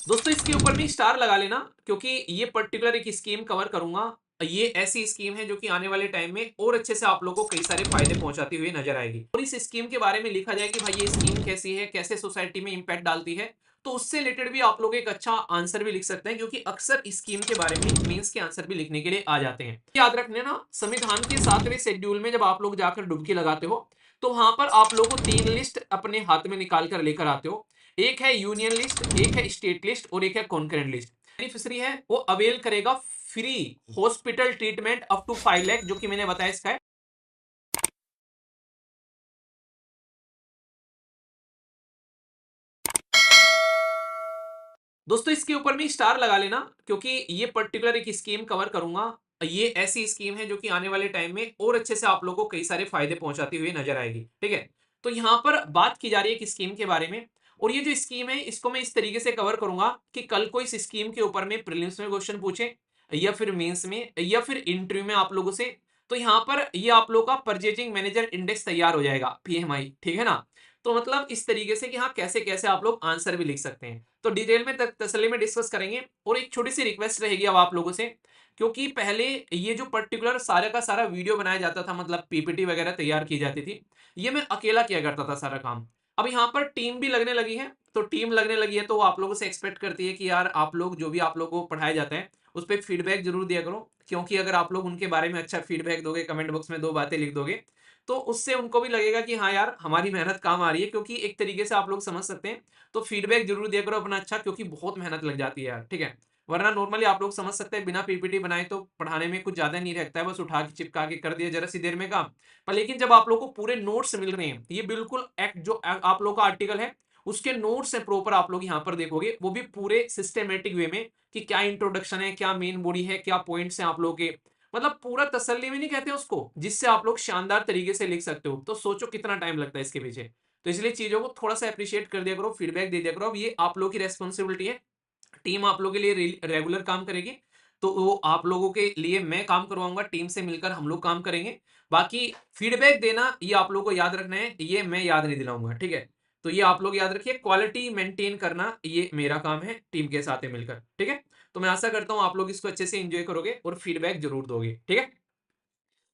दोस्तों इसके ऊपर भी स्टार लगा लेना क्योंकि ये पर्टिकुलर एक स्कीम कवर करूंगा। ये ऐसी स्कीम है जो कि आने वाले टाइम में और अच्छे से आप लोगों को कई सारे फायदे पहुंचाती हुई नजर आएगी और इस स्कीम के बारे में लिखा जाए कि भाई ये स्कीम कैसी है, कैसे सोसाइटी में इंपैक्ट डालती है। तो उससे रिलेटेड भी आप लोग एक अच्छा आंसर भी लिख सकते हैं क्योंकि अक्सर इस स्कीम के बारे में मेंस के आंसर भी लिखने के लिए आ जाते हैं। याद रखने ना, संविधान के 7वें शेड्यूल में जब आप लोग जाकर डुबकी लगाते हो तो वहां पर आप लोगों को 3 लिस्ट अपने हाथ में निकाल कर लेकर आते हो। एक है यूनियन लिस्ट, एक है स्टेट लिस्ट और एक है कॉन्करेंट लिस्ट। बेनिफिशियरी है वो अवेल करेगा free hospital treatment up to 5 lakh, जो कि मैंने बताया इसका है। दोस्तों इसके ऊपर भी स्टार लगा लेना क्योंकि ये पर्टिकुलर एक स्कीम कवर करूंगा। ये ऐसी स्कीम है जो कि आने वाले टाइम में और अच्छे से आप लोगों को कई सारे फायदे पहुंचाती हुई नजर आएगी। ठीक है, तो यहां पर बात की जा रही है एक स्कीम के बारे में और ये जो स्कीम है इसको मैं इस तरीके से कवर करूंगा कि कल को इस स्कीम के ऊपर में प्रीलिम्स में क्वेश्चन पूछे या फिर मेंस में या फिर इंटरव्यू में आप लोगों से, तो यहाँ पर ये आप लोगों का परचेजिंग मैनेजर इंडेक्स तैयार हो जाएगा, पीएमआई। ठीक है ना, तो मतलब इस तरीके से कि हाँ कैसे कैसे आप लोग आंसर भी लिख सकते हैं, तो डिटेल में तसल्ली में डिस्कस करेंगे। और एक छोटी सी रिक्वेस्ट रहेगी अब आप लोगों से, क्योंकि पहले ये जो पर्टिकुलर सारा का सारा वीडियो बनाया जाता था, मतलब पीपीटी वगैरह तैयार की जाती थी, ये मैं अकेला किया करता था सारा काम। अब यहाँ पर टीम भी लगने लगी है, तो टीम लगने लगी है तो वो आप लोगों से एक्सपेक्ट करती है कि यार आप लोग जो भी आप लोगों को पढ़ाया जाता है उस पर फीडबैक जरूर दिया करो, क्योंकि अगर आप लोग उनके बारे में अच्छा फीडबैक दोगे, कमेंट बॉक्स में 2 बातें लिख दोगे, तो उससे उनको भी लगेगा कि हाँ यार हमारी मेहनत काम आ रही है। क्योंकि एक तरीके से आप लोग समझ सकते हैं, तो फीडबैक जरूर दिया करो अपना अच्छा, क्योंकि बहुत मेहनत लग जाती है यार। ठीक है, वरना नॉर्मली आप लोग समझ सकते हैं बिना पीपीटी बनाए तो पढ़ाने में कुछ ज्यादा नहीं रहता है, बस उठा के चिपका के कर दिया जरा सी देर में काम। पर लेकिन जब आप लोग को पूरे नोट्स मिल रहे हैं, ये बिल्कुल एक्ट जो आप लोग का आर्टिकल है उसके नोट्स है प्रॉपर, आप लोग यहाँ पर देखोगे वो भी पूरे सिस्टमेटिक वे में कि क्या इंट्रोडक्शन है, क्या मेन बॉडी है, क्या पॉइंट्स हैं आप लोग के, मतलब पूरा तसल्ली में नहीं कहते उसको, जिससे आप लोग शानदार तरीके से लिख सकते हो। तो सोचो कितना टाइम लगता है इसके पीछे। तो इसलिए चीजों को थोड़ा सा अप्रिशिएट कर दिया करो, फीडबैक दे दिया करो। अब ये आप लोगों की रेस्पॉन्सिबिलिटी है, टीम आप लोगों के लिए रेगुलर काम करेगी, तो वो आप लोगों के लिए मैं काम करवाऊंगा, टीम से मिलकर हम लोग काम करेंगे। बाकी फीडबैक देना ये आप लोगों को याद रखना है, ये मैं याद नहीं दिलाऊंगा। ठीक है, तो ये आप लोग याद रखिए, क्वालिटी मेंटेन करना ये मेरा काम है टीम के साथ मिलकर। ठीक है, तो मैं आशा करता हूं आप लोग इसको अच्छे से एंजॉय करोगे और फीडबैक जरूर दोगे। ठीक है,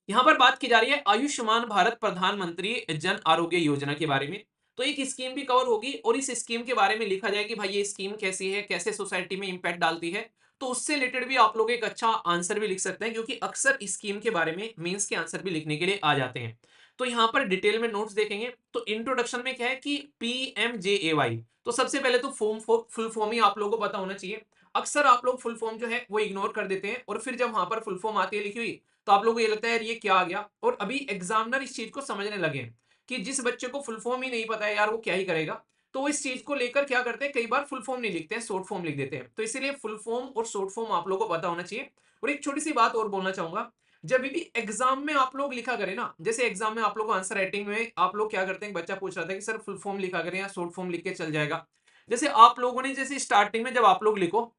यहाँ पर बात की जा रही है आयुष्मान भारत प्रधानमंत्री जन आरोग्य योजना के बारे में। तो एक स्कीम भी कवर होगी और इस स्कीम के बारे में लिखा जाए कि भाई ये स्कीम कैसी है, कैसे सोसाइटी में इंपैक्ट डालती है। तो उससे रिलेटेड भी आप लोग एक अच्छा आंसर भी लिख सकते हैं क्योंकि अक्सर इस स्कीम के बारे में मेंस के आंसर भी लिखने के लिए आ जाते हैं। तो यहाँ पर डिटेल में नोट्स देखेंगे। तो इंट्रोडक्शन में क्या है कि पीएमजेएवाई, तो सबसे पहले तो फुल फॉर्म ही आप लोगों को पता होना चाहिए। अक्सर आप लोग फुल फॉर्म जो है वो इग्नोर कर देते हैं और फिर जब वहां पर फुल फॉर्म आती है लिखी हुई, तो आप लोगों को ये लगता है यार ये क्या आ गया। और अभी एग्जामिनर इस चीज को समझने लगे हैं कि जिस बच्चे को फुल फॉर्म ही नहीं पता है यार वो क्या ही करेगा, तो वो इस चीज को लेकर क्या करते हैं, कई बार फुल फॉर्म नहीं लिखते हैं, शॉर्ट फॉर्म लिख देते हैं। तो इसीलिए फुल फॉर्म और शॉर्ट फॉर्म आप लोगों को पता होना चाहिए। और एक छोटी सी बात और बोलना चाहूंगा, जब भी एग्जाम में आप लोग लिखा करें ना, जैसे एग्जाम में आप लोग आंसर राइटिंग में आप लोग क्या करते हैं, बच्चा पूछ रहा था कि सर फुल फॉर्म लिखा करें या शॉर्ट फॉर्म लिख के चल जाएगा। जैसे आप लोगों ने जैसे स्टार्टिंग में जब आप लोग लिखो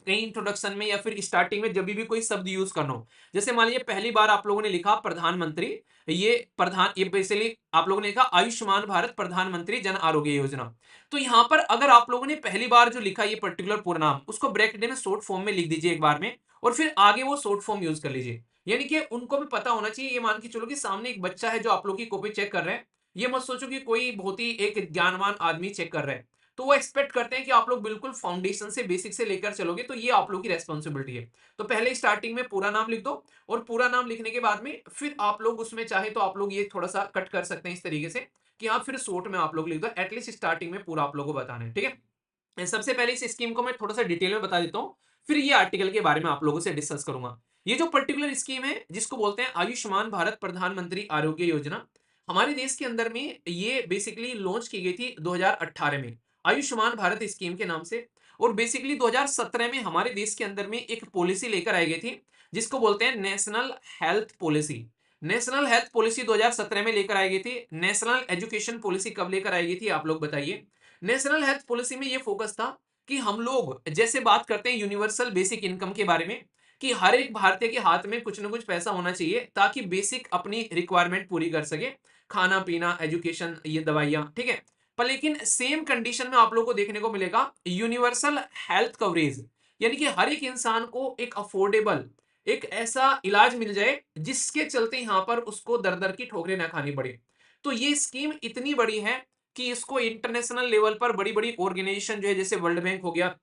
कहीं इंट्रोडक्शन में या फिर स्टार्टिंग में जब भी कोई शब्द यूज करना हो, जैसे मान लीजिए पहली बार आप लोगों ने लिखा प्रधानमंत्री, ये बेसिकली आप लोगों ने लिखा आयुष्मान भारत प्रधानमंत्री जन आरोग्य योजना। तो यहां पर अगर आप लोगों ने पहली बार जो लिखा ये पर्टिकुलर पूरा नाम, उसको ब्रैकेट में शॉर्ट फॉर्म में लिख दीजिए एक बार में, और फिर आगे वो शॉर्ट फॉर्म यूज कर लीजिए। यानी कि उनको भी पता होना चाहिए, ये मान के चलो कि सामने एक बच्चा है जो आप लोग की कॉपी चेक कर रहे हैं, ये मत सोचो कि कोई बहुत ही एक ज्ञानवान आदमी चेक कर रहा है। तो वो एक्सपेक्ट करते हैं कि आप लोग बिल्कुल फाउंडेशन से बेसिक से लेकर चलोगे, तो ये आप लोग की रेस्पॉन्सिबिलिटी है। तो पहले स्टार्टिंग में पूरा नाम लिख दो, और पूरा नाम लिखने के बाद में फिर आप लोग उसमें चाहे तो आप लोग ये थोड़ा सा कट कर सकते हैं इस तरीके से कि आप फिर शॉर्ट में आप लोग लिख दो, एटलीस्ट स्टार्टिंग में पूरा आप लोगों को बताना है। ठीक है, सबसे पहले इस स्कीम को मैं थोड़ा सा डिटेल में बता देता हूँ, फिर ये आर्टिकल के बारे में आप लोगों से डिस्कस करूंगा। ये जो पर्टिकुलर स्कीम है जिसको बोलते हैं आयुष्मान भारत प्रधानमंत्री आरोग्य योजना, हमारे देश के अंदर में ये बेसिकली लॉन्च की गई थी 2018 में, आयुष्मान भारत स्कीम के नाम से। और बेसिकली 2017 में हमारे देश के अंदर में एक पॉलिसी लेकर आई गई थी जिसको बोलते हैं national health policy. National health policy 2017 में लेकर आई गई थी। नेशनल एजुकेशन पॉलिसी कब लेकर आई गई थी आप लोग बताइए। नेशनल हेल्थ पॉलिसी में ये फोकस था कि हम लोग जैसे बात करते हैं यूनिवर्सल बेसिक इनकम के बारे में, कि हर एक भारतीय के हाथ में कुछ ना कुछ पैसा होना चाहिए ताकि बेसिक अपनी रिक्वायरमेंट पूरी कर सके, खाना पीना एजुकेशन ये दवाइयां। ठीक है, पर लेकिन सेम कंडीशन में आप लोगों को देखने को मिलेगा यूनिवर्सल हेल्थ कवरेज, यानी कि हर एक इंसान को एक अफोर्डेबल, एक ऐसा इलाज मिल जाए जिसके चलते यहाँ पर उसको दर दर की ठोकरें ना खानी पड़े। तो ये स्कीम इतनी बड़ी है कि इसको इंटरनेशनल लेवल पर बड़ी बड़ी ऑर्गेनाइजेशन जो है, जैसे वर्ल्ड बैंक हो गया,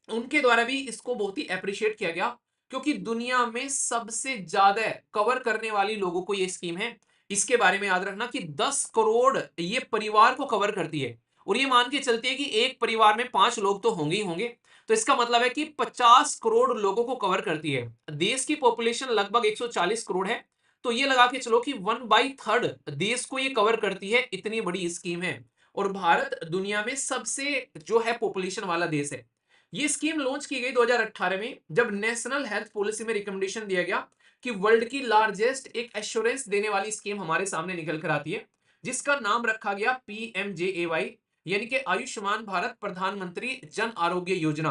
उनके द्वारा भी इसको बहुत ही अप्रिशिएट किया गया, क्योंकि दुनिया में सबसे ज्यादा कवर करने वाली लोगों को ये स्कीम है। इसके बारे में याद रखना कि 10 करोड़ ये परिवार को कवर करती है, और ये मान के चलती है कि एक परिवार में 5 लोग तो होंगे ही होंगे। तो इसका मतलब है कि 50 करोड़ लोगों को कवर करती है। देश की पॉपुलेशन लगभग 140 करोड़ है, तो ये लगा के चलो कि 1/3 देश को ये कवर करती है, इतनी बड़ी स्कीम है। और भारत दुनिया में सबसे जो है पॉपुलेशन वाला देश है। ये स्कीम लॉन्च की गई 2018 में, जब नेशनल हेल्थ पॉलिसी में रिकमेंडेशन दिया गया कि वर्ल्ड की लार्जेस्ट एक एश्योरेंस देने वाली स्कीम हमारे सामने निकल कर आती है, जिसका नाम रखा गया पीएमजेएवाई, यानी कि आयुष्मान भारत प्रधानमंत्री जन आरोग्य योजना।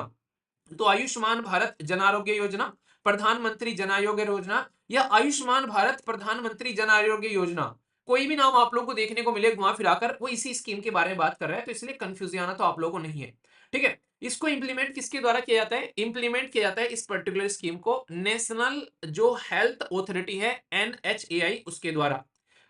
तो आयुष्मान भारत जन आरोग्य योजना, प्रधानमंत्री जन आरोग्य योजना, या आयुष्मान भारत प्रधानमंत्री जन आरोग्य योजना, कोई भी नाम आप लोगों को देखने को मिले घुमा फिराकर, वो इसी स्कीम के बारे में बात कर रहा है, तो इसलिए कंफ्यूज आना तो आप लोगों को नहीं है। ठीक है। इसको इंप्लीमेंट किसके द्वारा किया जाता है? इंप्लीमेंट किया जाता है इस पर्टिकुलर स्कीम को नेशनल जो हेल्थ ऑथोरिटी है, एनएचएआई, उसके द्वारा।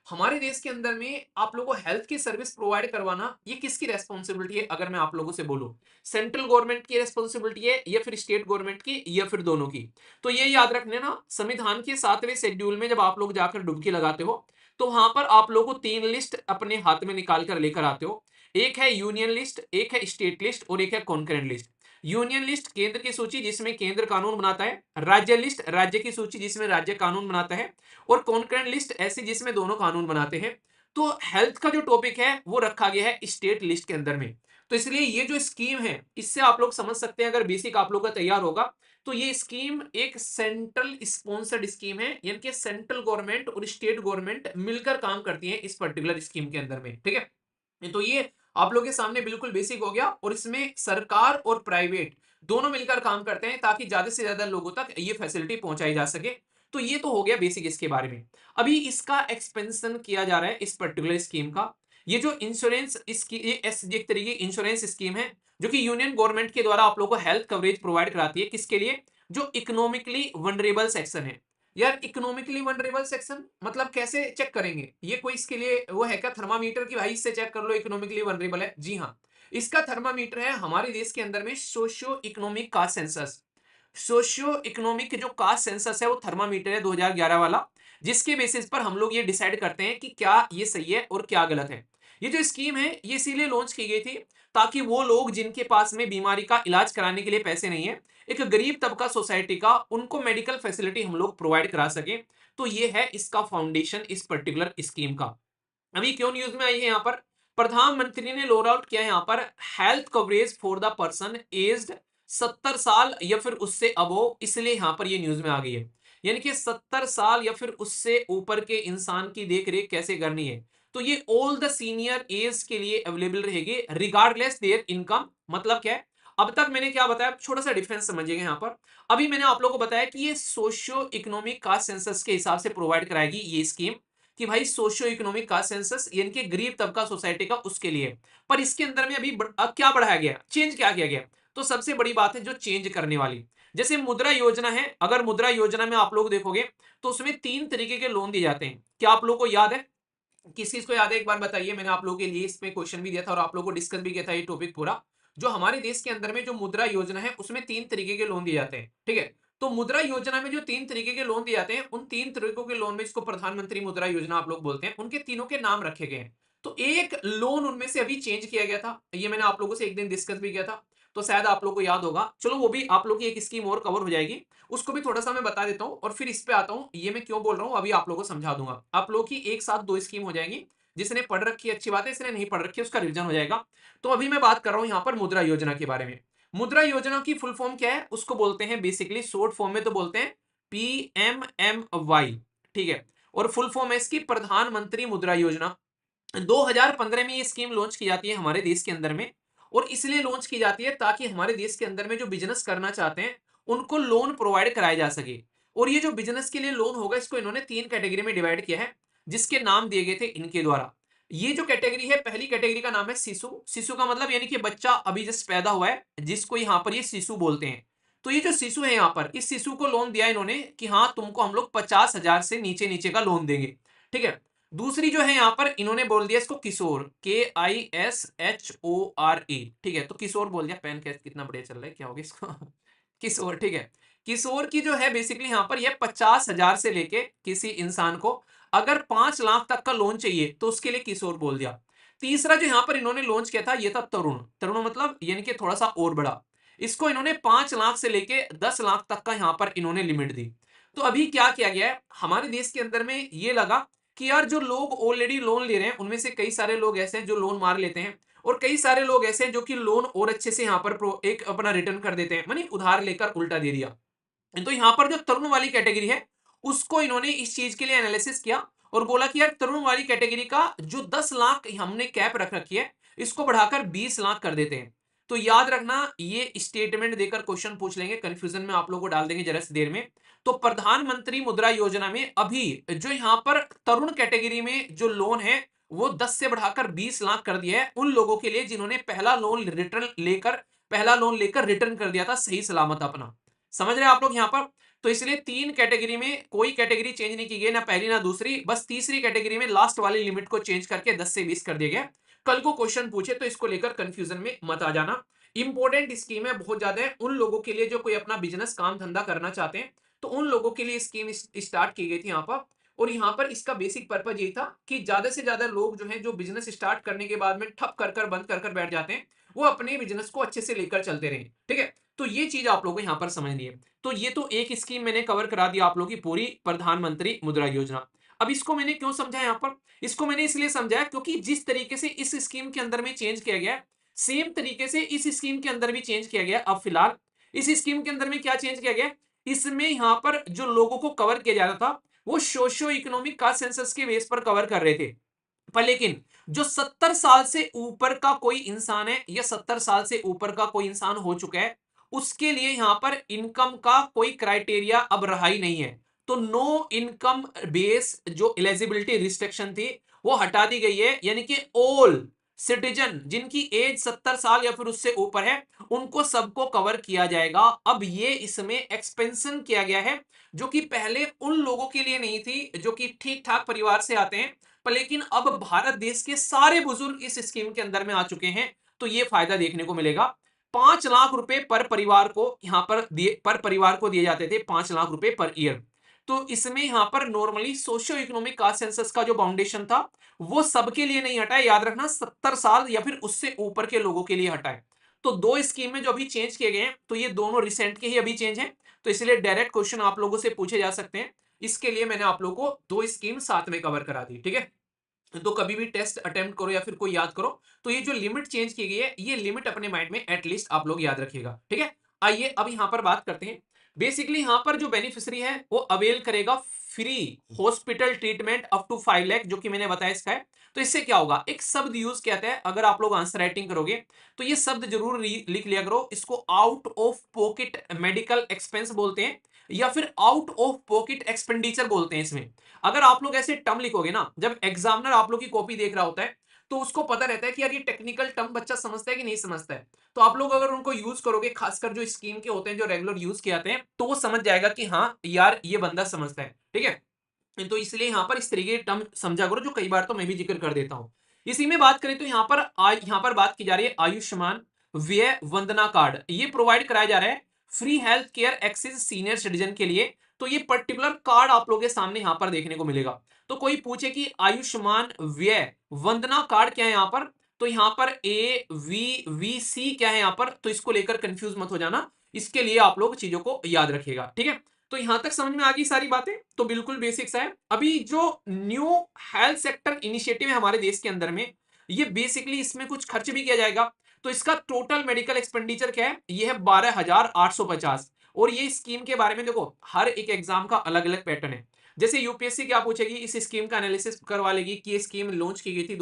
हमारे देश के अंदर में आप लोगों को हेल्थ की सर्विस प्रोवाइड करवाना ये किसकी रेस्पॉन्सिबिलिटी है? अगर मैं आप लोगों से बोलूं, सेंट्रल गवर्नमेंट की रेस्पॉन्सिबिलिटी है या फिर स्टेट गवर्नमेंट की या फिर दोनों की? तो ये याद रखने ना, संविधान के 7वें शेड्यूल में जब आप लोग जाकर डुबकी लगाते हो, तो वहां पर आप लोगों को 3 लिस्ट अपने हाथ में निकाल कर लेकर आते हो। एक है यूनियन लिस्ट, एक है स्टेट लिस्ट, और एक है कॉन्करेंट लिस्ट। यूनियन लिस्ट केंद्र की सूची जिसमें केंद्र कानून बनाता है, राज्य लिस्ट राज्य की सूची जिसमें राज्य कानून बनाता है, और कॉन्करेंट लिस्ट ऐसी जिसमें दोनों कानून बनाते हैं। तो हेल्थ का जो टॉपिक है वो रखा गया है स्टेट लिस्ट के अंदर में। तो इसलिए ये जो स्कीम है, इससे आप लोग समझ सकते हैं, अगर बेसिक आप लोग का तैयार होगा, तो ये स्कीम एक सेंट्रल स्पॉन्सर्ड स्कीम है, यानी कि सेंट्रल गवर्नमेंट और स्टेट गवर्नमेंट मिलकर काम करती है इस पर्टिकुलर स्कीम के अंदर में। ठीक है। तो ये आप लोग के सामने बिल्कुल बेसिक हो गया, और इसमें सरकार और प्राइवेट दोनों मिलकर काम करते हैं ताकि ज्यादा से ज्यादा लोगों तक ये फैसिलिटी पहुंचाई जा सके। तो ये तो हो गया बेसिक इसके बारे में। अभी इसका एक्सपेंशन किया जा रहा है इस पर्टिकुलर स्कीम का। ये जो इंश्योरेंस इसकी एक तरीके की इंश्योरेंस स्कीम है, जो कि यूनियन गवर्नमेंट के द्वारा आप लोगों को हेल्थ कवरेज प्रोवाइड कराती है, किसके लिए? जो इकोनॉमिकली वनरेबल सेक्शन है। यार इकोनॉमिकली वनरेबल सेक्शन मतलब कैसे चेक करेंगे? ये कोई इसके लिए वो है क्या थर्मामीटर की भाई इससे चेक कर लो इकोनॉमिकली वनरेबल है? जी हाँ, इसका थर्मामीटर है हमारे देश के अंदर में socio economic caste census. Socio economic जो कास्ट सेंसस है वो थर्मामीटर है 2011 वाला, जिसके बेसिस पर हम लोग ये डिसाइड करते हैं कि क्या ये सही है और क्या गलत है। ये जो स्कीम है ये इसीलिए लॉन्च की गई थी ताकि वो लोग जिनके पास में बीमारी का इलाज कराने के लिए पैसे नहीं है, एक गरीब तबका सोसाइटी का, उनको मेडिकल फैसिलिटी हम लोग प्रोवाइड करा सके। तो ये है इसका फाउंडेशन इस पर्टिकुलर स्कीम का। अभी क्यों न्यूज में आई है यहाँ पर? प्रधानमंत्री ने रोल आउट किया है यहाँ पर health coverage for the person aged 70 साल या फिर उससे अबोव, इसलिए यहाँ पर ये न्यूज में आ गई है। यानी कि 70 साल या फिर उससे ऊपर के इंसान की देख रेख कैसे करनी है, तो ये ऑल द सीनियर एज के लिए अवेलेबल रहेगी रिगार्डलेस देयर इनकम। मतलब क्या है? अब तक मैंने क्या बताया, छोटा सा डिफरेंस समझिएगा यहाँ पर। अभी मैंने आप लोगों को बताया कि ये सोशियो इकोनॉमिक कास्ट सेंसस के हिसाब से प्रोवाइड कराएगी ये स्कीम, कि भाई सोशियो इकोनॉमिक कास्ट सेंसस यानी कि गरीब तबका सोसाइटी का उसके लिए। पर इसके अंदर में अभी अब क्या बढ़ाया गया, चेंज क्या किया गया? तो सबसे बड़ी बात है जो चेंज करने वाली, जैसे मुद्रा योजना है, अगर मुद्रा योजना में आप लोग देखोगे तो उसमें 3 तरीके के लोन दिए जाते हैं। क्या आप लोगों को याद है? किस चीज को याद है एक बार बताइए। मैंने आप लोगों के लिए इसमें क्वेश्चन भी दिया था और आप लोगों को डिस्कस भी किया था ये टॉपिक पूरा। जो हमारे देश के अंदर में जो मुद्रा योजना है उसमें 3 तरीके के लोन दिए जाते हैं। ठीक है। तो मुद्रा योजना में जो 3 तरीके के लोन दिए जाते हैं, उन 3 तरीकों के लोन में, जिसको प्रधानमंत्री मुद्रा योजना आप लोग बोलते हैं, उनके तीनों के नाम रखे गए हैं। तो एक लोन उनमें से अभी चेंज किया गया था, ये मैंने आप लोगों से एक दिन डिस्कस भी किया था, तो शायद आप लोगों को याद होगा। चलो वो भी आप लोग की एक स्कीम और कवर हो जाएगी, उसको भी थोड़ा सा मैं बता देता हूँ और फिर इस पे आता हूँ। ये मैं क्यों बोल रहा हूँ अभी आप लोगों को समझा दूंगा। आप लोग की एक साथ 2 स्कीम हो जाएंगी। जिसने पढ़ रखी है अच्छी बात है, जिसने नहीं पढ़ रखी है उसका रिवीजन हो जाएगा। तो अभी मैं बात कर रहा हूं यहां पर मुद्रा योजना के बारे में। मुद्रा योजना की फुल फॉर्म क्या है उसको बोलते हैं, बेसिकली शॉर्ट फॉर्म में तो बोलते हैं PMMY। ठीक है। और फुल फॉर्म है इसकी प्रधानमंत्री मुद्रा योजना। 2015 में ये स्कीम लॉन्च की जाती है हमारे देश के अंदर में, और इसलिए लॉन्च की जाती है ताकि हमारे देश के अंदर में जो बिजनेस करना चाहते हैं उनको लोन प्रोवाइड कराया जा सके। और ये जो बिजनेस के लिए लोन होगा इसको इन्होंने 3 कैटेगरी में डिवाइड किया है, जिसके नाम दिए गए थे इनके द्वारा। ये जो कैटेगरी है, पहली कैटेगरी का नाम है शिशु। शिशु का मतलब यानी कि बच्चा अभी जस्ट पैदा हुआ है, जिसको यहाँ पर ये शिशु बोलते हैं। तो ये जो शिशु है यहाँ पर, इस शिशु को लोन दिया इन्होंने कि हाँ तुमको हम लोग 50,000 से नीचे नीचे का लोन देंगे, ठीक है। दूसरी जो है यहाँ पर इन्होंने बोल दिया इसको किशोर, KISHORE, ठीक है। तो किशोर बोल दिया, पेन कैसे कितना बढ़िया चल रहा है, क्या हो गया इसको किशोर, ठीक है। किशोर की जो है बेसिकली यहाँ पर यह 50,000 से लेके किसी इंसान को अगर 5 लाख तक का लोन चाहिए तो उसके लिए किशोर बोल दिया। तीसरा जो यहाँ पर इन्होंने लॉन्च किया था ये था तरुण। तरुण मतलब यानी कि थोड़ा सा और बड़ा। इसको इन्होंने 5 लाख से लेके 10 लाख तक का यहाँ पर इन्होंने लिमिट दी। तो अभी क्या किया गया है हमारे देश के अंदर में, ये लगा कि यार जो लोग ऑलरेडी लोन ले रहे हैं उनमें से कई सारे लोग ऐसे हैं जो लोन मार लेते हैं, और कई सारे लोग ऐसे हैं जो कि लोन और अच्छे से यहाँ पर एक अपना रिटर्न कर देते हैं, मानी उधार लेकर उल्टा दे दिया। तो यहाँ पर जो तरुण वाली कैटेगरी है उसको इन्होंने इस चीज के लिए एनालिसिस किया और बोला कि यार तरुण वाली कैटेगरी का जो 10 लाख हमने कैप रख रखी है इसको बढ़ाकर 20 लाख कर देते हैं। तो याद रखना ये स्टेटमेंट देकर क्वेश्चन पूछ लेंगे, कंफ्यूजन में आप लोगों को डाल देंगे जरा सी देर में। तो प्रधानमंत्री मुद्रा योजना में अभी जो यहाँ पर तरुण कैटेगरी में जो लोन है वो 10 से बढ़ाकर 20 लाख कर दिया है उन लोगों के लिए जिन्होंने पहला लोन लेकर रिटर्न कर दिया था सही सलामत अपना। समझ रहे हैं आप लोग यहाँ पर। तो इसलिए 3 कैटेगरी में कोई कैटेगरी चेंज नहीं की गई, ना पहली ना दूसरी, बस तीसरी कैटेगरी में लास्ट वाली लिमिट को चेंज करके 10 से 20 कर दिया गया। कल को क्वेश्चन पूछे तो इसको लेकर कंफ्यूजन में मत आ जाना। इंपॉर्टेंट स्कीम है, बहुत ज्यादा है उन लोगों के लिए जो कोई अपना बिजनेस काम धंधा करना चाहते हैं, तो उन लोगों के लिए स्कीम स्टार्ट की गई थी यहाँ पर। और यहाँ पर इसका बेसिक पर्पज ये था कि ज्यादा से ज्यादा लोग जो है जो बिजनेस स्टार्ट करने के बाद में ठप कर कर बंद कर कर बैठ जाते हैं, वो अपने बिजनेस को अच्छे से लेकर चलते रहे, ठीक है। तो ये चीज आप लोगों को यहाँ पर समझनी है। तो ये तो एक स्कीम मैंने कवर करा दी आप लोगों की पूरी, प्रधानमंत्री मुद्रा योजना। अब इसको मैंने क्यों समझा यहाँ पर, इसको मैंने इसलिए समझाया क्योंकि जिस तरीके से इस स्कीम के अंदर में चेंज किया गया सेम तरीके से इस स्कीम के अंदर भी चेंज किया गया। अब फिलहाल इस स्कीम के अंदर में क्या चेंज किया गया, इसमें यहाँ पर जो लोगों को कवर किया जा रहा था वो सोशियो इकोनॉमिक कास्ट सेंसस के बेस पर कवर कर रहे थे। पर लेकिन जो 70 साल से ऊपर का कोई इंसान है या 70 साल से ऊपर का कोई इंसान हो चुका है उसके लिए यहां पर इनकम का कोई क्राइटेरिया अब रहा ही नहीं है। तो नो इनकम बेस जो एलिजिबिलिटी रिस्ट्रिक्शन थी वो हटा दी गई है, यानी कि ऑल सिटीजन जिनकी एज 70 साल या फिर उससे ऊपर है उनको सबको कवर किया जाएगा। अब ये इसमें एक्सपेंशन किया गया है जो कि पहले उन लोगों के लिए नहीं थी जो कि ठीक ठाक परिवार से आते हैं, पर लेकिन अब भारत देश के सारे बुजुर्ग इस स्कीम के अंदर में आ चुके हैं। तो ये फायदा देखने को मिलेगा। 5 लाख रुपए पर परिवार को यहां पर दिए जाते थे, 5 लाख रुपए पर ईयर। तो इसमें यहां पर normally socio economic caste census का जो बाउंडेशन था वो सबके लिए नहीं हटा है, याद रखना 70 साल या फिर उससे ऊपर के लोगों के लिए हटा है। तो दो स्कीम में जो अभी चेंज किए गए हैं तो ये दोनों रिसेंट के ही अभी चेंज है। तो इसलिए डायरेक्ट क्वेश्चन आप लोगों से पूछे जा सकते हैं, इसके लिए मैंने आप लोगों को दो स्कीम साथ में कवर करा दी, ठीक है। तो कभी भी टेस्ट अटेम्प्ट करो या फिर कोई याद करो तो ये जो लिमिट चेंज की गई है ये लिमिट अपने माइंड में एटलीस्ट आप लोग याद रखिएगा, ठीक है। आइए अब यहां पर बात करते हैं। बेसिकली यहां पर जो बेनिफिशियरी है वो अवेल करेगा free hospital treatment up to 5 lakh, जो कि मैंने बताया इसका है। तो इससे क्या होगा, एक शब्द यूज किया है, अगर आप लोग आंसर राइटिंग करोगे तो ये शब्द जरूर लिख लिया करो, इसको out of pocket medical expense बोलते हैं या फिर आउट ऑफ पॉकेट एक्सपेंडिचर बोलते हैं इसमें। अगर आप लोग ऐसे टर्म लिखोगे ना, जब एग्जामिनर आप लोग की कॉपी देख रहा होता है तो उसको पता रहता है कि यार ये टेक्निकल टर्म बच्चा समझता है कि नहीं समझता है। तो आप लोग अगर उनको यूज करोगे, खासकर जो स्कीम के होते हैं जो रेगुलर यूज किए जाते हैं, तो वो समझ जाएगा कि हाँ यार ये बंदा समझता है, ठीक है। तो इसलिए यहां पर इस तरीके के टर्म समझा करो जो कई बार तो मैं भी जिक्र कर देता हूं। इसी में बात करें तो यहां पर बात की जा रही है आयुष्मान व्यय वंदना कार्ड, ये प्रोवाइड कराया जा रहा है free health care access senior citizen के लिए। तो ये पर्टिकुलर कार्ड आप लोगों के सामने यहां पर देखने को मिलेगा। तो कोई पूछे कि आयुष्मान व्यय वंदना कार्ड क्या है यहां पर, तो यहां पर AVVC क्या है यहां पर, तो इसको लेकर कंफ्यूज मत हो जाना, इसके लिए आप लोग चीजों को याद रखिएगा, ठीक है। तो यहां तक समझ में आ गई सारी बातें, तो बिल्कुल बेसिक्स है। अभी जो न्यू हेल्थ सेक्टर इनिशिएटिव है हमारे देश के अंदर में, ये बेसिकली इसमें कुछ खर्च भी किया जाएगा। तो इसका टोटल मेडिकल एक्सपेंडिचर क्या है, ये है 12,850। और ये स्कीम के बारे में देखो हर एक एग्जाम का अलग अलग पैटर्न है। जैसे यूपीएससी क्या पूछेगी, इस स्कीम का एनालिसिस करवा लेगी कि ये स्कीम लॉन्च की गई थी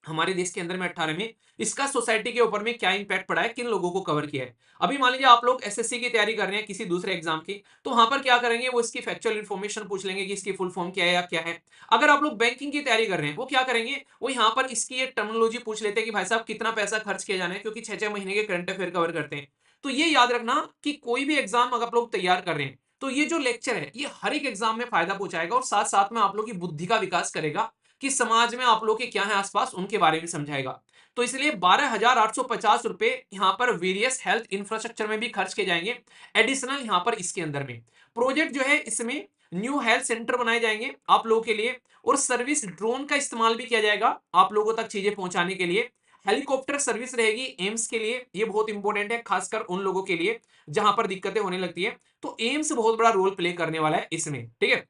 हमारे देश के अंदर में 18 में इसका सोसाइटी के ऊपर में क्या इंपैक्ट पड़ा है, किन लोगों को कवर किया है। अभी मान लीजिए आप लोग एसएससी की तैयारी कर रहे हैं किसी दूसरे एग्जाम की, तो वहां पर क्या करेंगे, वो इसकी फैक्चुअल इन्फॉर्मेशन पूछ लेंगे कि इसकी फुल फॉर्म क्या है या क्या है। अगर आप लोग बैंकिंग की तैयारी कर रहे हैं, वो क्या करेंगे, वो यहाँ पर इसकी एक टर्मिनोलॉजी पूछ लेते हैं कि भाई साहब कितना पैसा खर्च किया जाना है, क्योंकि 6-6 महीने के करंट अफेयर कवर करते हैं। तो ये याद रखना कि कोई भी एग्जाम अगर आप लोग तैयार कर रहे हैं, तो ये जो लेक्चर है ये हर एक एग्जाम में फायदा पहुंचाएगा और साथ साथ में आप लोग की बुद्धि का विकास करेगा कि समाज में आप लोग के क्या है आसपास, उनके बारे में समझाएगा। तो इसलिए 12,850 रुपए यहाँ पर वेरियस हेल्थ इंफ्रास्ट्रक्चर में भी खर्च किए जाएंगे। एडिशनल यहाँ पर इसके अंदर में प्रोजेक्ट जो है, इसमें न्यू हेल्थ सेंटर बनाए जाएंगे आप लोगों के लिए, और सर्विस ड्रोन का इस्तेमाल भी किया जाएगा आप लोगों तक चीजें पहुंचाने के लिए। हेलीकॉप्टर सर्विस रहेगी एम्स के लिए, ये बहुत इंपॉर्टेंट है खासकर उन लोगों के लिए जहां पर दिक्कतें होने लगती है। तो एम्स बहुत बड़ा रोल प्ले करने वाला है इसमें, ठीक है।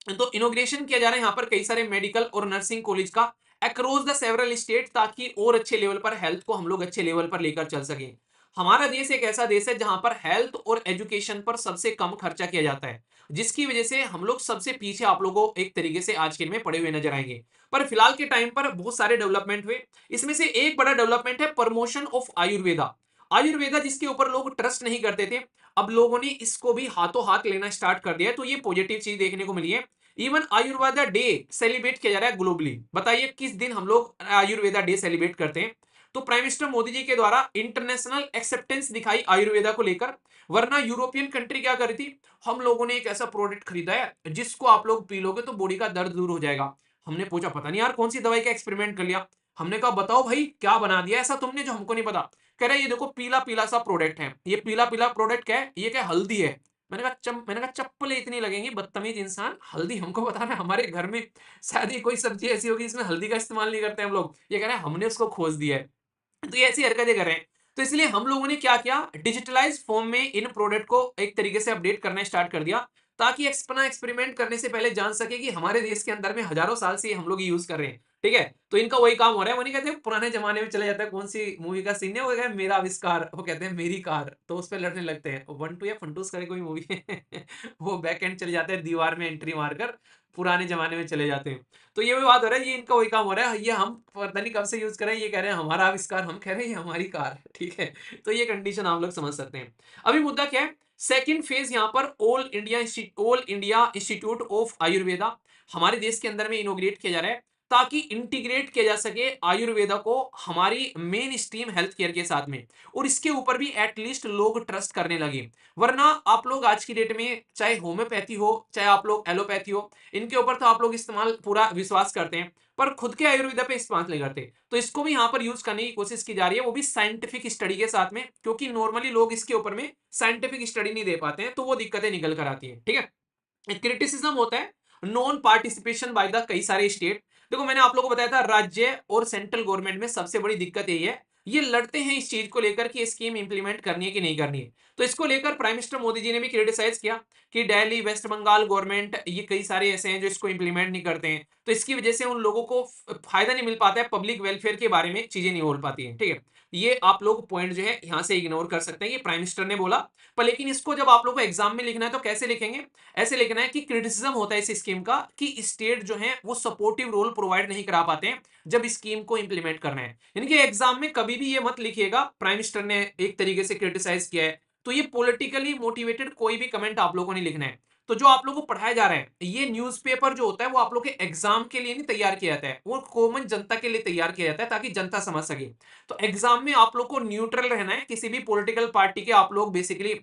तो इनोग्रेशन किया जा रहा है यहाँ पर कई सारे मेडिकल और नर्सिंग कॉलेज का अक्रॉस द सेवरल स्टेट, ताकि और अच्छे लेवल पर हेल्थ को हम लोग अच्छे लेवल पर लेकर चल सके। हमारा देश एक ऐसा देश है जहां पर हेल्थ और एजुकेशन पर सबसे कम खर्चा किया जाता है, जिसकी वजह से हम लोग सबसे पीछे आप लोगों एक तरीके से आज के दिन में पड़े हुए नजर आएंगे। पर फिलहाल के टाइम पर बहुत सारे डेवलपमेंट हुए, इसमें से एक बड़ा डेवलपमेंट है प्रमोशन ऑफ आयुर्वेदा। आयुर्वेदा जिसके ऊपर लोग ट्रस्ट नहीं करते थे, अब लोगों ने इसको भी हाथों हाथ लेना स्टार्ट कर दिया है, तो ये पॉजिटिव चीज देखने को मिली है। इवन आयुर्वेदा डे सेलिब्रेट किया जा रहा है ग्लोबली। बताइए किस दिन हम लोग आयुर्वेदा डे सेलिब्रेट करते हैं। तो प्राइम मिनिस्टर मोदी जी के द्वारा इंटरनेशनल एक्सेप्टेंस दिखाई आयुर्वेदा को लेकर, वरना यूरोपियन कंट्री क्या करी थी, हम लोगों ने एक ऐसा प्रोडक्ट खरीदा है जिसको आप लोग पी लोगे तो बॉडी का दर्द दूर हो जाएगा। हमने पूछा पता नहीं यार कौन सी दवाई का एक्सपेरिमेंट कर लिया। हमने कहा बताओ भाई क्या बना दिया ऐसा तुमने जो हमको नहीं पता। कह रहे ये देखो पीला पीला सा प्रोडक्ट है, ये पीला पीला प्रोडक्ट क्या है, ये क्या हल्दी है। मैंने कहा चप्पलें इतनी लगेंगी बदतमीज इंसान, हल्दी हमको बताना है, हमारे घर में शायद ही कोई सब्जी ऐसी होगी इसमें हल्दी का इस्तेमाल नहीं करते हम लोग। ये कह रहे हैं हमने उसको खोज दिया है। तो ये ऐसी हरकतें कर रहे हैं। तो इसलिए हम लोगों ने क्या किया, डिजिटलाइज फॉर्म में इन प्रोडक्ट को एक तरीके से अपडेट करना स्टार्ट कर दिया, ताकि अपना एक्सपेरिमेंट करने से पहले जान सके कि हमारे देश के अंदर में हजारों साल से हम लोग यूज कर रहे हैं, ठीक है। तो इनका वही काम हो रहा है। वो नहीं कहते पुराने जमाने में चले जाता है, कौन सी मूवी का सीन है वो, कहते हैं मेरा आविष्कार, वो कहते हैं मेरी कार, तो उस पर लड़ने लगते हैं। वन टू या फंटूस करे कोई मूवी है वो बैक एंड चले जाते हैं, दीवार में एंट्री मारकर पुराने जमाने में चले जाते हैं। तो ये भी बात हो रहा है, ये इनका वही काम हो रहा है, ये हम पता नहीं कब से यूज कर रहे हैं, ये कह रहे हैं हमारा आविष्कार, हम कह रहे हैं ये हमारी कार, ठीक है। तो ये कंडीशन आप लोग समझ सकते हैं। अभी मुद्दा क्या है, सेकंड फेज यहाँ पर all India institute of Ayurveda हमारे देश के अंदर में इनोग्रेट किया जा रहा है, ताकि इंटीग्रेट किया जा सके आयुर्वेदा को हमारी मेन स्ट्रीम हेल्थ केयर के साथ में, और इसके ऊपर भी एटलीस्ट लोग ट्रस्ट करने लगे। वरना आप लोग आज की डेट में चाहे होम्योपैथी हो चाहे आप लोग एलोपैथी हो, इनके ऊपर तो आप लोग इस्तेमाल पूरा विश्वास करते हैं, पर खुद के आयुर्वेदा पे इस्तेमाल नहीं करते। तो इसको भी यहाँ पर यूज करने की कोशिश की जा रही है, वो भी साइंटिफिक स्टडी के साथ में, क्योंकि नॉर्मली लोग इसके ऊपर में साइंटिफिक स्टडी नहीं दे पाते हैं, तो वो दिक्कतें निकल कर आती है, ठीक है। क्रिटिसिज्म होता है नॉन पार्टिसिपेशन बाय द कई सारे स्टेट। देखो मैंने आप लोगों को बताया था राज्य और सेंट्रल गवर्नमेंट में सबसे बड़ी दिक्कत यही है, ये लड़ते हैं इस चीज को लेकर कि स्कीम इंप्लीमेंट करनी है कि नहीं करनी है। तो इसको लेकर प्राइम मिनिस्टर मोदी जी ने भी क्रिटिसाइज किया कि दिल्ली वेस्ट बंगाल गवर्नमेंट ये कई सारे ऐसे हैं जो इसको इंप्लीमेंट नहीं करते हैं, तो इसकी वजह से उन लोगों को फायदा नहीं मिल पाता है, पब्लिक वेलफेयर के बारे में चीजें नहीं बोल पाती है, ठीक है। ये आप लोग पॉइंट जो है यहाँ से इग्नोर कर सकते हैं, ये प्राइम मिनिस्टर ने बोला। पर लेकिन इसको जब आप लोग को एग्जाम में लिखना है तो कैसे लिखेंगे, ऐसे लिखना है कि क्रिटिसिज्म होता है इस स्कीम का कि स्टेट जो है वो सपोर्टिव रोल प्रोवाइड नहीं करा पाते हैं जब स्कीम को इंप्लीमेंट करना है। यानी कि एग्जाम में कभी भी ये मत लिखिएगा प्राइम मिनिस्टर ने एक तरीके से क्रिटिसाइज किया है, तो ये पॉलिटिकली मोटिवेटेड कोई भी कमेंट आप लोगों को नहीं लिखना है। तो जो आप लोगों को पढ़ाया जा रहा है, ये न्यूज़पेपर जो होता है वो आप लोग के एग्जाम के लिए नहीं तैयार किया जाता है, वो कॉमन जनता के लिए तैयार किया जाता है ताकि जनता समझ सके। तो एग्जाम में आप लोग को न्यूट्रल रहना है, किसी भी पॉलिटिकल पार्टी के आप लोग बेसिकली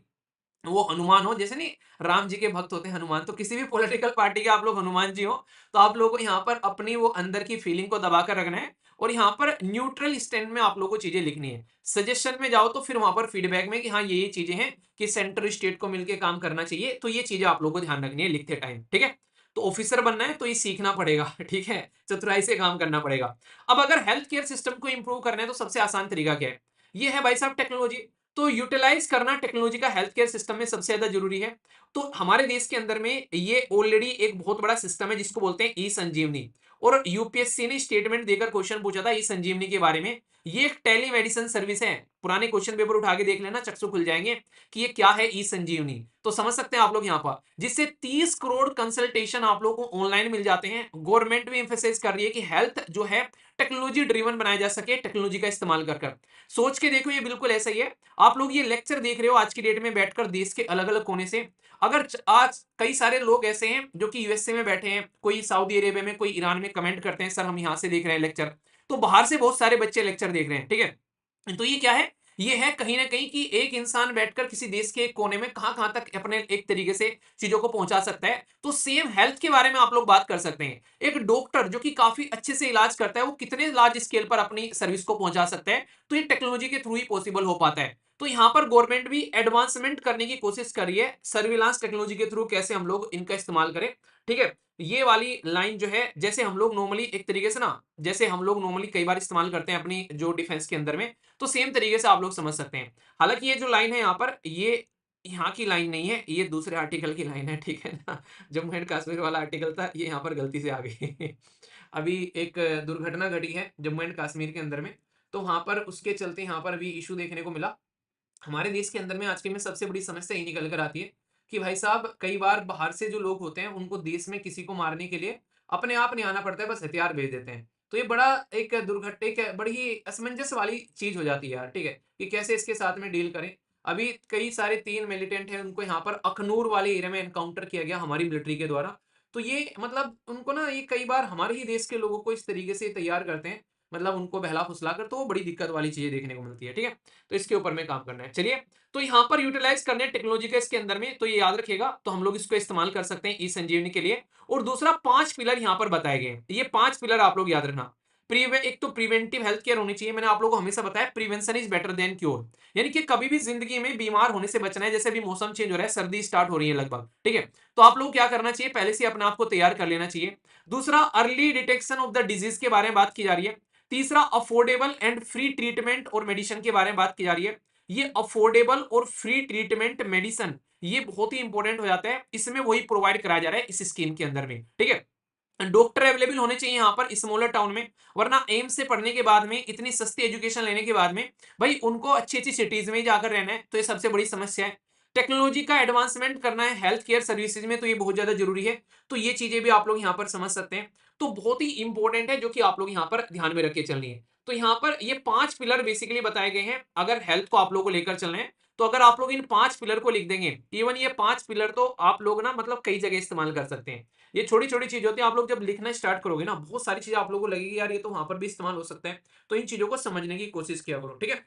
वो हनुमान हो, जैसे नहीं राम जी के भक्त होते हैं हनुमान, तो किसी भी पॉलिटिकल पार्टी के आप लोग हनुमान जी हो, तो आप लोगों को यहाँ पर अपनी वो अंदर की फीलिंग को दबा कर रखना है, और यहाँ पर न्यूट्रल स्टैंड में आप लोगों को चीजें लिखनी है। सजेशन में जाओ तो फिर वहां पर फीडबैक में कि हाँ ये चीजें हैं कि सेंटर स्टेट को मिलकर काम करना चाहिए, तो ये चीजें आप लोगों को ध्यान रखनी है लिखते टाइम, ठीक है। तो ऑफिसर बनना है तो ये सीखना पड़ेगा ठीक है, चतुराई से काम करना पड़ेगा। अब अगर हेल्थ केयर सिस्टम को इंप्रूव करना है तो सबसे आसान तरीका क्या है, ये है भाई साहब टेक्नोलॉजी। तो यूटिलाइज करना टेक्नोलॉजी का हेल्थ केयर सिस्टम में सबसे ज्यादा जरूरी है। तो हमारे देश के अंदर में ये ऑलरेडी एक बहुत बड़ा सिस्टम है जिसको बोलते हैं ई संजीवनी, और यूपीएससी ने स्टेटमेंट देकर क्वेश्चन पूछा था ई संजीवनी के बारे में। ये एक टेलीमेडिसिन सर्विस है, पुराने क्वेश्चन पेपर उठा के देख लेना, चक्षु खुल जाएंगे कि ये क्या है ई संजीवनी। तो समझ सकते हैं आप लोग यहाँ पर, जिससे 30 करोड़ कंसल्टेशन आप लोगों को ऑनलाइन मिल जाते हैं। गवर्नमेंट भी एम्फेसाइज कर रही है कि हेल्थ जो है टेक्नोलॉजी ड्रिवन बनाया जा सके, टेक्नोलॉजी का इस्तेमाल कर कर। सोच के देखो, ये बिल्कुल ऐसा ही है। आप लोग ये लेक्चर देख रहे हो आज की डेट में बैठकर देश के अलग अलग कोने से। अगर आज कई सारे लोग ऐसे हैं जो कि यूएसए में बैठे हैं, कोई सऊदी अरेबिया में, कोई ईरान में कमेंट करते हैं सर हम यहाँ से देख रहे हैं लेक्चर, तो बाहर से बहुत सारे बच्चे लेक्चर देख रहे हैं, ठीक है। तो ये क्या है, ये है कहीं ना कहीं कि एक इंसान बैठकर किसी देश के एक कोने में कहां तक अपने एक तरीके से चीजों को पहुंचा सकता है। तो सेम हेल्थ के बारे में आप लोग बात कर सकते हैं। एक डॉक्टर जो कि काफी अच्छे से इलाज करता है, वो कितने लार्ज स्केल पर अपनी सर्विस को पहुंचा सकता है, तो ये टेक्नोलॉजी के थ्रू ही पॉसिबल हो पाता है। तो यहां पर गवर्नमेंट भी एडवांसमेंट करने की कोशिश कर रही है, सर्विलांस टेक्नोलॉजी के थ्रू कैसे हम लोग इनका इस्तेमाल करें, ठीक है। ये वाली लाइन जो है, जैसे हम लोग नॉर्मली एक तरीके से ना, जैसे हम लोग नॉर्मली कई बार इस्तेमाल करते हैं अपनी जो डिफेंस के अंदर में, तो सेम तरीके से आप लोग समझ सकते हैं। हालांकि ये जो लाइन है यहाँ पर, ये यहाँ की लाइन नहीं है, ये दूसरे आर्टिकल की लाइन है, ठीक है ना। जम्मू एंड कश्मीर वाला आर्टिकल था, ये यहाँ पर गलती से आ गई। अभी एक दुर्घटना घटी है जम्मू एंड कश्मीर के अंदर में, तो वहां पर उसके चलते यहाँ पर भी इशू देखने को मिला। हमारे देश के अंदर में आज के में सबसे बड़ी समस्या यही निकल कर आती है कि भाई साहब कई बार बाहर से जो लोग होते हैं उनको देश में किसी को मारने के लिए अपने आप नहीं आना पड़ता है, बस हथियार भेज देते हैं। तो ये बड़ा एक दुर्घटना, एक बड़ी ही असमंजस वाली चीज हो जाती है यार, ठीक है, कि कैसे इसके साथ में डील करें। अभी कई सारे 3 मिलिटेंट हैं, उनको यहाँ पर अखनूर वाले एरिया में एनकाउंटर किया गया हमारी मिलिट्री के द्वारा। तो ये मतलब उनको ना, ये कई बार हमारे ही देश के लोगों को इस तरीके से तैयार करते हैं, मतलब उनको बहला फुसला कर, तो वो बड़ी दिक्कत वाली चीजें देखने को मिलती है, ठीक है। तो इसके ऊपर में काम करना है। चलिए, तो यहाँ पर यूटिलाइज करने टेक्नोलॉजी का इसके अंदर में, तो ये याद रखिएगा, तो हम लोग इसको इस्तेमाल कर सकते हैं ई संजीवनी के लिए। और दूसरा 5 पिलर यहाँ पर बताए गए हैं, ये 5 पिलर आप लोग याद रखना। एक तो प्रिवेंटिव हेल्थ केयर होनी चाहिए, मैंने आप लोगों को हमेशा बताया prevention is better than cure, यानी कि कभी भी जिंदगी में बीमार होने से बचना है। जैसे भी मौसम चेंज हो रहा है, सर्दी स्टार्ट हो रही है लगभग, ठीक है, तो आप लोग क्या करना चाहिए, पहले से अपने आप को तैयार कर लेना चाहिए। दूसरा, early detection of the disease के बारे में बात की जा रही है। तीसरा, अफोर्डेबल एंड फ्री ट्रीटमेंट और मेडिसिन के बारे में बात की जा रही है। ये अफोर्डेबल और फ्री ट्रीटमेंट मेडिसिन, ये बहुत ही इंपॉर्टेंट हो जाता है, इसमें वही प्रोवाइड कराया जा रहा है इस स्कीम के अंदर में, ठीक है। डॉक्टर अवेलेबल होने चाहिए यहाँ पर स्मॉलर टाउन में, वरना एम्स से पढ़ने के बाद में, इतनी सस्ती एजुकेशन लेने के बाद में भाई उनको अच्छी अच्छी सिटीज में जाकर रहना है, तो ये सबसे बड़ी समस्या है। टेक्नोलॉजी का एडवांसमेंट करना है हेल्थ केयर सर्विसेज में, तो ये बहुत ज्यादा जरूरी है। तो ये चीजें भी आप लोग यहाँ पर समझ सकते हैं, तो बहुत ही इंपॉर्टेंट है, जो कि आप लोग यहाँ पर ध्यान में रख के चलनी है। तो यहाँ पर ये 5 पिलर बेसिकली बताए गए हैं, अगर हेल्थ को आप लोग को लेकर चलना है, तो अगर आप लोग इन 5 पिलर को लिख देंगे, इवन ये 5 पिलर तो आप लोग ना मतलब कई जगह इस्तेमाल कर सकते हैं। ये छोटी छोटी चीज होती है, आप लोग जब लिखना स्टार्ट करोगे ना, बहुत सारी चीजें आप लोगों को लगेगी यार ये तो वहां पर भी इस्तेमाल हो सकता है। तो इन चीजों को समझने की कोशिश किया करो, ठीक है।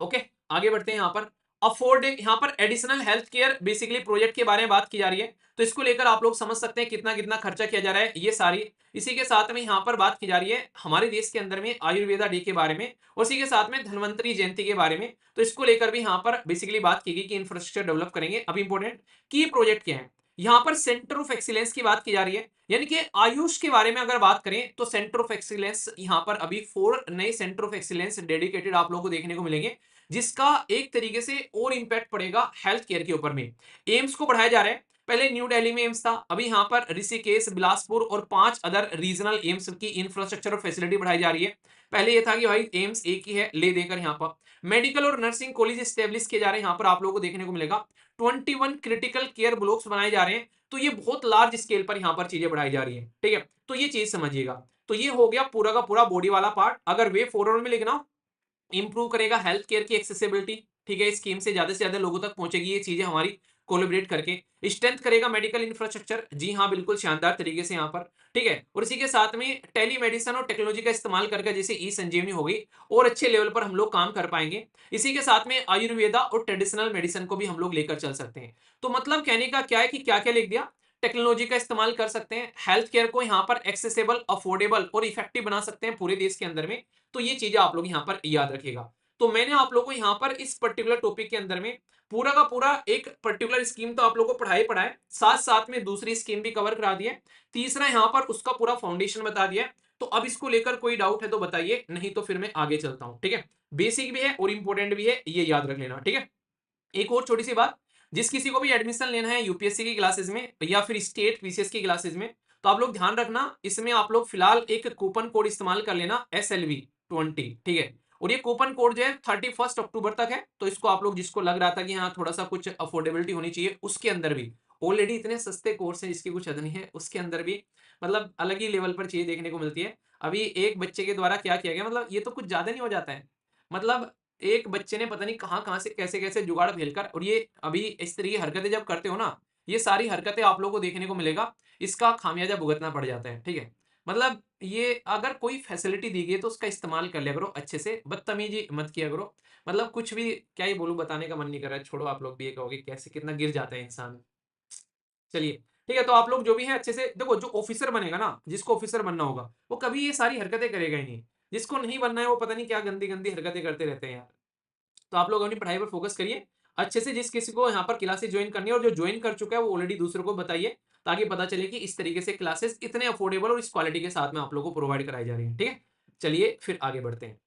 ओके, आगे बढ़ते हैं। यहाँ पर यहाँ पर additional health care basically project के बारे में बात की जा रही है, तो इसको लेकर आप लोग समझ सकते हैं कितना कितना खर्चा किया जा रहा है, ये सारी। इसी के साथ में यहाँ पर बात की जा रही है हमारे देश के अंदर में आयुर्वेदा डे के बारे में, और इसी के साथ में धन्वंतरी जयंती के बारे में। तो इसको लेकर भी यहाँ पर बेसिकली बात की गई कि इंफ्रास्ट्रक्चर डेवलप करेंगे। अब इंपॉर्टेंट की प्रोजेक्ट क्या है, यहाँ पर सेंटर ऑफ एक्सीलेंस की बात की जा रही है, यानी कि आयुष के बारे में अगर बात करें तो सेंटर ऑफ एक्सीलेंस यहाँ पर अभी 4 नए सेंटर ऑफ एक्सीलेंस डेडिकेटेड आप लोगों को देखने को मिलेंगे, जिसका एक तरीके से और इंपैक्ट पड़ेगा हेल्थ केयर के ऊपर में। एम्स को बढ़ाया जा रहा है, पहले न्यू दिल्ली में एम्स था, अभी यहाँ पर ऋषिकेश, बिलासपुर और 5 अदर रीजनल एम्स की इंफ्रास्ट्रक्चर और फैसिलिटी बढ़ाई जा रही है। पहले ये था कि भाई एम्स एक ही है, ले देकर यहाँ पर मेडिकल और नर्सिंग कॉलेज स्टेब्लिश किए जा रहे हैं, यहाँ पर आप लोगों को देखने को मिलेगा 21 क्रिटिकल केयर ब्लॉक्स बनाए जा रहे हैं। तो ये बहुत लार्ज स्केल पर यहाँ पर चीजें बढ़ाई जा रही है, ठीक है। तो ये चीज समझिएगा। तो ये हो गया पूरा का पूरा बॉडी वाला पार्ट। अगर वे फॉरवर्ड में लिखना, इंप्रूव करेगा हेल्थ केयर की एक्सेसिबिलिटी, ठीक है, स्कीम से ज्यादा लोगों तक पहुंचेगी ये चीजें हमारी कोलैबोरेट करके। स्ट्रेंथ करेगा मेडिकल इंफ्रास्ट्रक्चर, जी हाँ बिल्कुल शानदार तरीके से यहाँ पर, ठीक है। और इसी के साथ में टेलीमेडिसिन और टेक्नोलॉजी का इस्तेमाल करके, जैसे ई संजीवनी हो गई, और अच्छे लेवल पर हम लोग काम कर पाएंगे। इसी के साथ में आयुर्वेदा और ट्रेडिशनल मेडिसिन को भी हम लोग लेकर चल सकते हैं। तो मतलब कहने का क्या है कि क्या क्या लिख दिया, टेक्नोलॉजी का इस्तेमाल कर सकते हैं, हेल्थ केयर को यहाँ पर एक्सेसिबल, अफोर्डेबल और इफेक्टिव बना सकते हैं पूरे देश के अंदर में। तो ये चीजें आप लोग यहाँ पर याद रखिएगा। तो मैंने आप लोगों को यहाँ पर इस पर्टिकुलर टॉपिक के अंदर में पूरा का पूरा एक पर्टिकुलर स्कीम तो आप लोगों को पढ़ाई है, साथ साथ में दूसरी स्कीम भी कवर करा दी है, तीसरा यहाँ पर उसका पूरा फाउंडेशन बता दिया है। तो अब इसको लेकर कोई डाउट है तो बताइए, नहीं तो फिर मैं आगे चलता हूं, ठीक है। बेसिक भी है और इंपॉर्टेंट भी है, ये याद रख लेना, ठीक है। एक और छोटी सी बात, जिस किसी को भी एडमिशन लेना है यूपीएससी की क्लासेस में या फिर स्टेट पीसीएस की क्लासेस में, तो आप लोग ध्यान रखना, इसमें आप लोग फिलहाल एक कूपन कोड इस्तेमाल कर लेना SLV20, ठीक है। और ये कूपन कोड जो है 31 अक्टूबर तक है, तो इसको आप लोग, जिसको लग रहा था कि हाँ थोड़ा सा कुछ अफोर्डेबिलिटी होनी चाहिए, उसके अंदर भी ऑलरेडी इतने सस्ते कोर्स हैं जिसकी कुछ हद नहीं है, उसके अंदर भी मतलब अलग ही लेवल पर चीजें देखने को मिलती है। अभी एक बच्चे के द्वारा क्या किया गया, मतलब ये तो कुछ ज्यादा नहीं हो जाता है, मतलब एक बच्चे ने पता नहीं कहाँ कहाँ से कैसे कैसे जुगाड़ फेलकर, और ये अभी इस तरह की हरकतें जब करते हो ना, ये सारी हरकतें आप लोगों को देखने को मिलेगा, इसका खामियाजा भुगतना पड़ जाता है, ठीक है। मतलब ये अगर कोई फैसिलिटी दी गई है तो उसका इस्तेमाल कर लिया करो अच्छे से, बदतमीजी मत किया करो। मतलब कुछ भी क्या ही बोलूं, बताने का मन नहीं कर रहा है, छोड़ो, आप लोग भी ये कहोगे कैसे कितना गिर जाता है इंसान। चलिए, ठीक है, तो आप लोग जो भी हैं अच्छे से देखो, जो ऑफिसर बनेगा ना, जिसको ऑफिसर बनना होगा, वो कभी ये सारी हरकतें करेगा ही नहीं। जिसको नहीं बनना है वो पता नहीं क्या गंदी गंदी हरकतें करते रहते हैं यार। तो आप लोग अपनी पढ़ाई पर फोकस करिए अच्छे से। जिस किसी को यहाँ पर क्लासेस ज्वाइन करनी है और जो ज्वाइन कर चुका है वो ऑलरेडी दूसरों को बताइए, ताकि पता चले कि इस तरीके से क्लासेस इतने अफोर्डेबल और इस क्वालिटी के साथ में आप लोगों को प्रोवाइड कराई जा रही है, ठीक है। चलिए फिर आगे बढ़ते हैं।